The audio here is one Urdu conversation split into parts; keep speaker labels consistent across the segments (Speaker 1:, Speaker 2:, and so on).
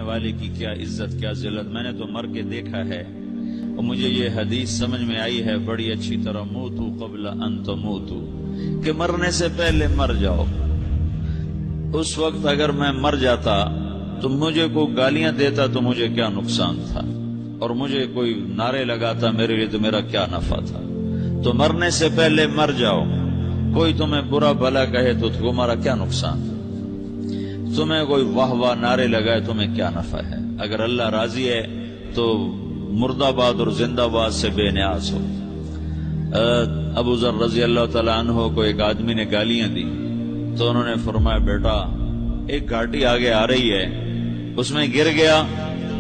Speaker 1: مرنے والے کی کیا عزت کیا ذلت، میں نے تو مر کے دیکھا ہے اور مجھے یہ حدیث سمجھ میں آئی ہے بڑی اچھی طرح، موتو قبل ان تموتو، کہ مرنے سے پہلے مر جاؤ۔ اس وقت اگر میں مر جاتا تو مجھے کوئی گالیاں دیتا تو مجھے کیا نقصان تھا، اور مجھے کوئی نعرے لگاتا میرے لیے تو میرا کیا نفع تھا۔ تو مرنے سے پہلے مر جاؤ، کوئی تمہیں برا بھلا کہے تو تمہارا کیا نقصان، تمہیں کوئی واہ واہ نعرے لگائے تمہیں کیا نفع ہے۔ اگر اللہ راضی ہے تو مردہ باد اور زندہ باد سے بے نیاز ہو۔ ابو ذر رضی اللہ تعالیٰ عنہ کو ایک آدمی نے گالیاں دی تو انہوں نے فرمایا بیٹا ایک گھاٹی آگے آ رہی ہے، اس میں گر گیا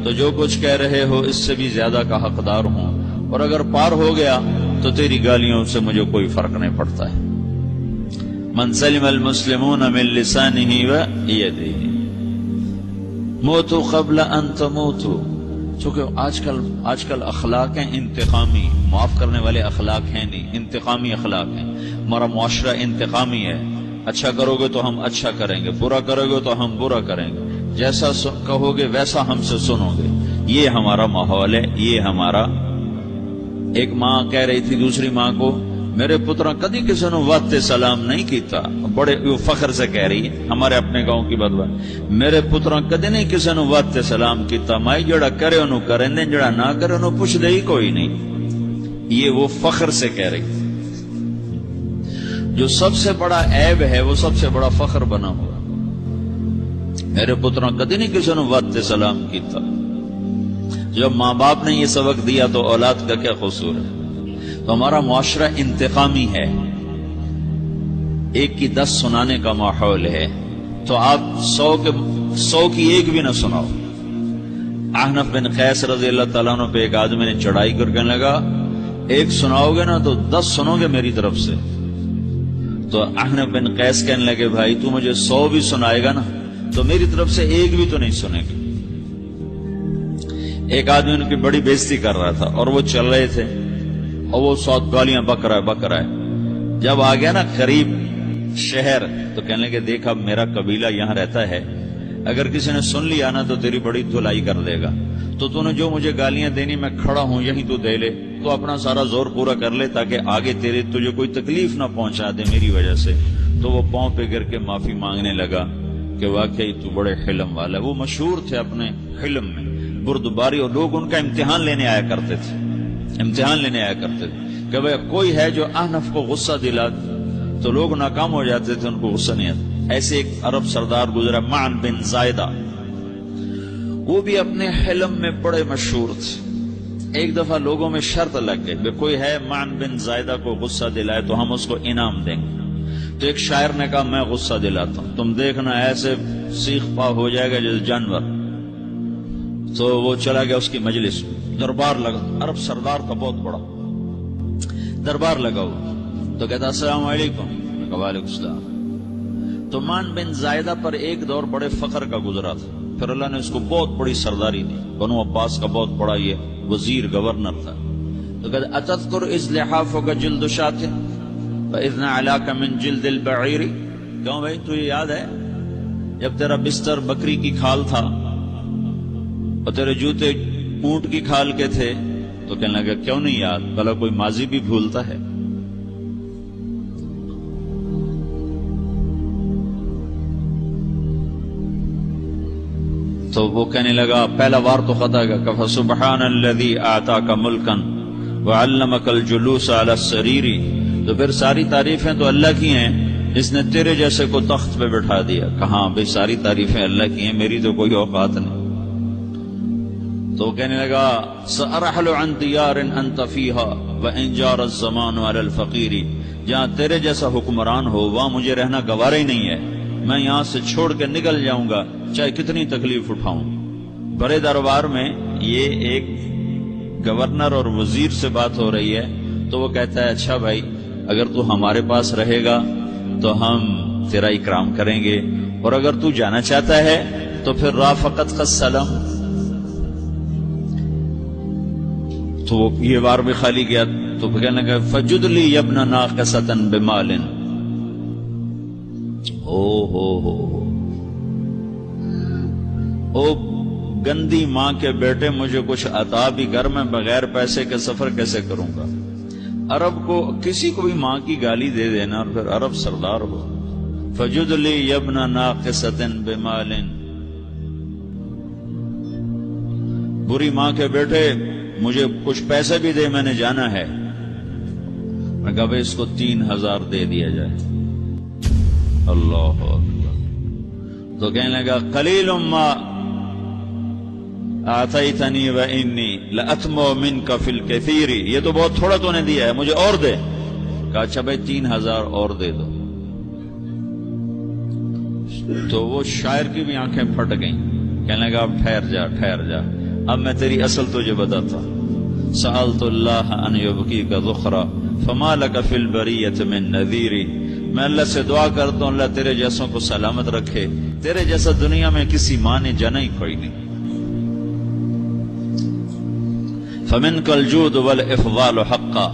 Speaker 1: تو جو کچھ کہہ رہے ہو اس سے بھی زیادہ کا حقدار ہوں، اور اگر پار ہو گیا تو تیری گالیوں سے مجھے کوئی فرق نہیں پڑتا ہے۔ من سلم المسلمون من لسانه ويده موتوا قبل ان تموتوا، چونکہ آج کل اخلاق ہیں انتقامی، معاف کرنے والے اخلاق ہیں نہیں، انتقامی اخلاق ہیں۔ ہمارا معاشرہ انتقامی ہے، اچھا کرو گے تو ہم اچھا کریں گے، برا کرو گے تو ہم برا کریں گے، جیسا کہو گے ویسا ہم سے سنو گے، یہ ہمارا ماحول ہے، یہ ہمارا۔ ایک ماں کہہ رہی تھی دوسری ماں کو، میرے پترا کدی کسی نے وقت سلام نہیں کیتا، بڑے فخر سے کہہ رہی ہے، ہمارے اپنے گاؤں کی بات بات، میرے پترا کدی نہیں کسی نے وقت سلام کیتا، مائی جڑا کرے انہوں کریں دیں، جڑا نہ کرے انہوں پوچھ دے ہی کوئی نہیں۔ یہ وہ فخر سے کہہ رہی، جو سب سے بڑا عیب ہے وہ سب سے بڑا فخر بنا ہوا۔ میرے پترا کدی نہیں کسی نے وقت سلام کیتا۔ جب ماں باپ نے یہ سبق دیا تو اولاد کا کیا قصور ہے؟ تو ہمارا معاشرہ انتقامی ہے، ایک کی 10 سنانے کا ماحول ہے، تو آپ 100 کی ایک بھی نہ سناؤ۔ احنف بن قیس رضی اللہ تعالیٰ عنہ پہ ایک آدمی نے چڑھائی کر کے لگا، ایک سناؤ گے نا تو 10 سنو گے میری طرف سے۔ تو احنف بن قیس کہنے لگے بھائی تو مجھے 100 بھی سنائے گا نا تو میری طرف سے ایک بھی تو نہیں سنے گا۔ ایک آدمی ان کی بڑی بےزتی کر رہا تھا اور وہ چل رہے تھے اور وہ 100 گالیاں بک رہا ہے۔ جب آ گیا نا قریب شہر تو کہنے لگے دیکھا میرا قبیلہ یہاں رہتا ہے، اگر کسی نے سن لیا نا تو تیری بڑی دھلائی کر دے گا، تو تو نے جو مجھے گالیاں دینی میں کھڑا ہوں یہیں تو دے لے، تو اپنا سارا زور پورا کر لے تاکہ آگے تجھے کوئی تکلیف نہ پہنچا دے میری وجہ سے۔ تو وہ پاؤں پہ گر کے معافی مانگنے لگا کہ واقعی تو بڑے حلم والا ہے۔ وہ مشہور تھے اپنے حلم میں، بردباری، اور لوگ ان کا امتحان لینے آیا کرتے تھے کہ بھئی کوئی ہے جو احنف کو غصہ دلا تو لوگ ناکام ہو جاتے تھے، ان کو غصہ نہیں آتا۔ ایسے ایک عرب سردار گزرا معن بن زائدہ، وہ بھی اپنے حلم میں بڑے مشہور تھے۔ ایک دفعہ لوگوں میں شرط لگ گئی کہ کوئی ہے معن بن زائدہ کو غصہ دلائے تو ہم اس کو انعام دیں گے۔ تو ایک شاعر نے کہا میں غصہ دلاتا ہوں، تم دیکھنا ایسے سیخ پا ہو جائے گا جیسے جانور۔ تو وہ چلا گیا اس کی مجلس، دربار لگا، عرب سردار کا بہت بڑا دربار لگا ہوا، تو کہتا السلام علیکم، وعلیکم السلام۔ تو معن بن زائدہ پر ایک دور بڑے فخر کا گزرا تھا، پھر اللہ نے اس کو بہت بڑی سرداری دی، بنو عباس کا بہت بڑا یہ وزیر گورنر تھا۔ تو کہتا اتذکر اذ لحافک جلد شاۃ فاذ نعلاک من جلد البعیر، کیوں بھائی تو یہ یاد ہے جب تیرا بستر بکری کی کھال تھا اور تیرے جوتے اونٹ کی کھال کے تھے؟ تو کہنے لگا کیوں نہیں یاد، بھلا کوئی ماضی بھی بھولتا ہے؟ تو وہ کہنے لگا پہلا وار تو خطا گا، کہ فسبحان الذی اعطاک ملکا وعلمک الجلوس علی السریر، تو پھر ساری تعریفیں تو اللہ کی ہیں جس نے تیرے جیسے کو تخت پہ بٹھا دیا۔ کہاں بھئی ساری تعریفیں اللہ کی ہیں، میری تو کوئی اوقات نہیں۔ تو کہنے لگا سأرحل عن دیار انت فیہا وان جار الزمان علی الفقیر، جہاں تیرے جیسا حکمران ہو وہاں مجھے رہنا گوارا ہی نہیں ہے، میں یہاں سے چھوڑ کے نکل جاؤں گا چاہے کتنی تکلیف اٹھاؤں۔ بڑے دربار میں یہ ایک گورنر اور وزیر سے بات ہو رہی ہے، تو وہ کہتا ہے اچھا بھائی اگر تو ہمارے پاس رہے گا تو ہم تیرا اکرام کریں گے، اور اگر تو جانا چاہتا ہے تو پھر رافقت کا سلام۔ تو یہ بار بھی خالی گیا، تو کہنے لگا فجد لی ابن ناقصۃ بمال، او گندی ماں کے بیٹے مجھے کچھ عطا بھی کر، میں بغیر پیسے کے سفر کیسے کروں گا؟ عرب کو کسی کو بھی ماں کی گالی دے دینا اور پھر عرب سردار ہو. فجد لی یبن ناقصۃ بمال، بری ماں کے بیٹے مجھے کچھ پیسے بھی دے، میں نے جانا ہے. میں کہا بھائی اس کو 3000 دے دیا جائے. اللہ اکبر. تو کہنے لگا قلیل ما آتیتنی وانی لأطمع منک فی الکثیر، یہ تو بہت تھوڑا تو نے دیا ہے، مجھے اور دے. کہا اچھا بھائی 3000 اور دے دو. تو وہ شاعر کی بھی آنکھیں پھٹ گئیں. کہنے لگا اب ٹھہر جا، اب میں تیری اصل تجھے بتاتا. سألت اللہ ان یبکیک ذخرا فما لک فی البریۃ من نذیر، میں اللہ سے دعا کرتا ہوں اللہ تیرے جیسوں کو سلامت رکھے، تیرے جیسا دنیا میں کسی ماں نے جنا ہی کوئی نہیں. فمنک الجود والافضال حقا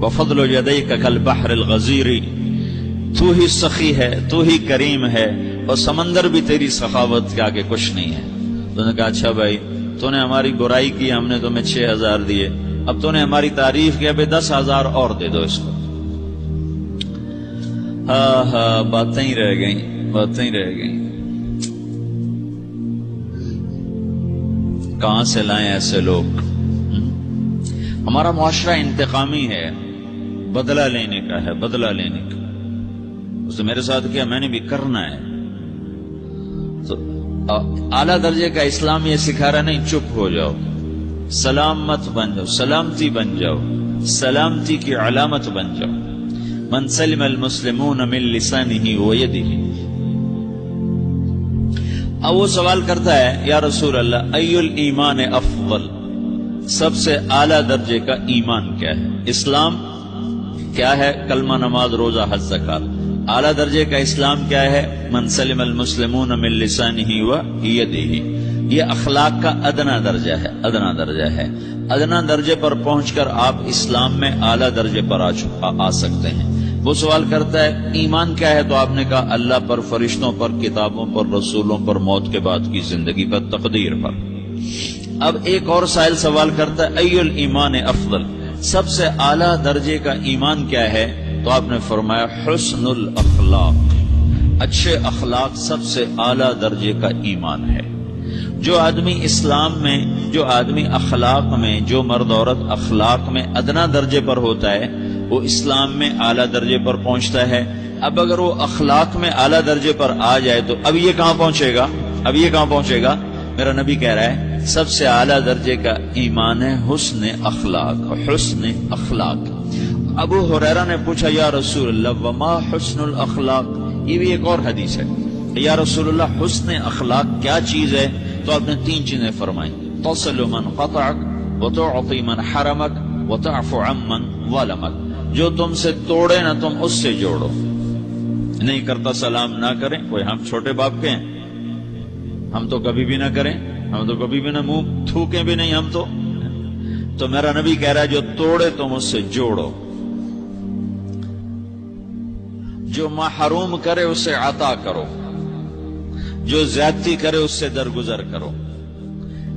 Speaker 1: وفضل یدیک کالبحر الغزیر، تو ہی سخی ہے، تو ہی کریم ہے، اور سمندر بھی تیری سخاوت کے آگے کچھ نہیں ہے. تو نے کہا اچھا بھائی تو نے ہماری برائی کی، ہم نے تمہیں 6000 دیے، اب تو نے ہماری تعریف کی، اب 10,000 اور دے دو اس کو. ہاں باتیں ہی رہ گئیں. کہاں سے لائیں ایسے لوگ؟ ہمارا معاشرہ انتقامی ہے، بدلہ لینے کا ہے، بدلہ لینے کا. اس نے میرے ساتھ کیا، میں نے بھی کرنا ہے. تو اعلیٰ درجے کا اسلام یہ سکھا رہا نہیں چپ ہو جاؤ، سلام مت بن جاؤ، سلامتی بن جاؤ، سلامتی کی علامت بن جاؤ. من سلم المسلمون من لسانہ ویدہ. اب وہ سوال کرتا ہے یا رسول اللہ ای الایمان افضل، سب سے اعلیٰ درجے کا ایمان کیا ہے؟ اسلام کیا ہے؟ کلمہ، نماز، روزہ، حج، زکات. اعلیٰ درجے کا اسلام کیا ہے؟ من سلم المسلمون من لسانہ ویدہ. یہ اخلاق کا ادنا درجہ ہے، ادنا درجہ ہے. ادنا درجے پر پہنچ کر آپ اسلام میں اعلیٰ درجے پر آ سکتے ہیں. وہ سوال کرتا ہے ایمان کیا ہے؟ تو آپ نے کہا اللہ پر، فرشتوں پر، کتابوں پر، رسولوں پر، موت کے بعد کی زندگی پر، تقدیر پر. اب ایک اور سائل سوال کرتا ہے ای الایمان افضل، سب سے اعلیٰ درجے کا ایمان کیا ہے؟ تو آپ نے فرمایا حسن الاخلاق، اچھے اخلاق سب سے اعلیٰ درجے کا ایمان ہے. جو آدمی اسلام میں، جو آدمی اخلاق میں، جو مرد عورت اخلاق میں ادنا درجے پر ہوتا ہے وہ اسلام میں اعلیٰ درجے پر پہنچتا ہے. اب اگر وہ اخلاق میں اعلیٰ درجے پر آ جائے تو اب یہ کہاں پہنچے گا؟ میرا نبی کہہ رہا ہے سب سے اعلیٰ درجے کا ایمان ہے حسن اخلاق، حسن اخلاق. ابو ہریرہ نے پوچھا یا رسول اللہ وما حسن الاخلاق، یہ بھی ایک اور حدیث ہے. یا رسول اللہ حسن اخلاق کیا چیز ہے؟ تو آپ نے 3 چیزیں فرمائیں، تصل من قطعک وتعطی من حرمک وتعفو عمن ظلمک. جو تم سے توڑے نہ تم اس سے جوڑو. نہیں کرتا سلام نہ کریں. کوئی ہم چھوٹے باپ کے ہیں، ہم تو کبھی بھی نہ کریں، ہم تو کبھی بھی نہ منہ تھوکیں بھی نہیں. ہم تو میرا نبی کہہ رہا ہے جو توڑے تم اس سے جوڑو، جو محروم کرے اسے عطا کرو، جو زیادتی کرے اس سے درگزر کرو.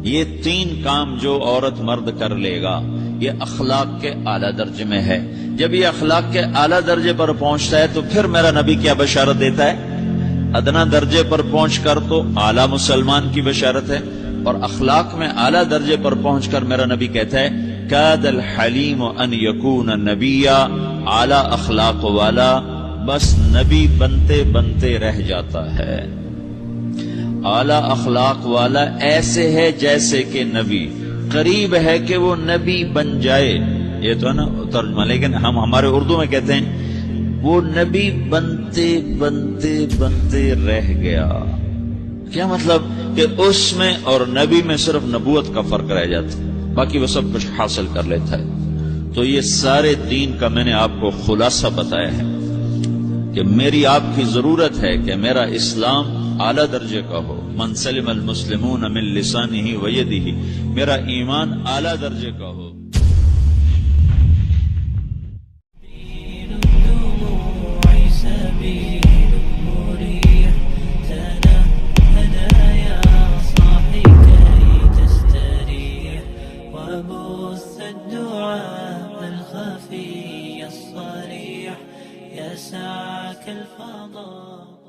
Speaker 1: یہ 3 کام جو عورت مرد کر لے گا یہ اخلاق کے اعلیٰ درجے میں ہے. جب یہ اخلاق کے اعلیٰ درجے پر پہنچتا ہے تو پھر میرا نبی کیا بشارت دیتا ہے؟ ادنا درجے پر پہنچ کر تو اعلیٰ مسلمان کی بشارت ہے، اور اخلاق میں اعلیٰ درجے پر پہنچ کر میرا نبی کہتا ہے کاد الحلیم ان یکون نبیا، اعلیٰ اخلاق والا بس نبی بنتے بنتے رہ جاتا ہے. اعلیٰ اخلاق والا ایسے ہے جیسے کہ نبی، قریب ہے کہ وہ نبی بن جائے. یہ تو ہے نا ترجمہ، لیکن ہم ہمارے اردو میں کہتے ہیں وہ نبی بنتے بنتے بنتے رہ گیا. کیا مطلب؟ کہ اس میں اور نبی میں صرف نبوت کا فرق رہ جاتا، باقی وہ سب کچھ حاصل کر لیتا ہے. تو یہ سارے دین کا میں نے آپ کو خلاصہ بتایا ہے کہ میری آپ کی ضرورت ہے کہ میرا اسلام اعلیٰ درجے کا ہو. من سلم المسلمون من لسانہ ویدہ، میرا ایمان اعلیٰ درجے کا ہو.
Speaker 2: سبيل مريح تنهدى يا الدعاء الخفي الصريح يسعك الفضاء.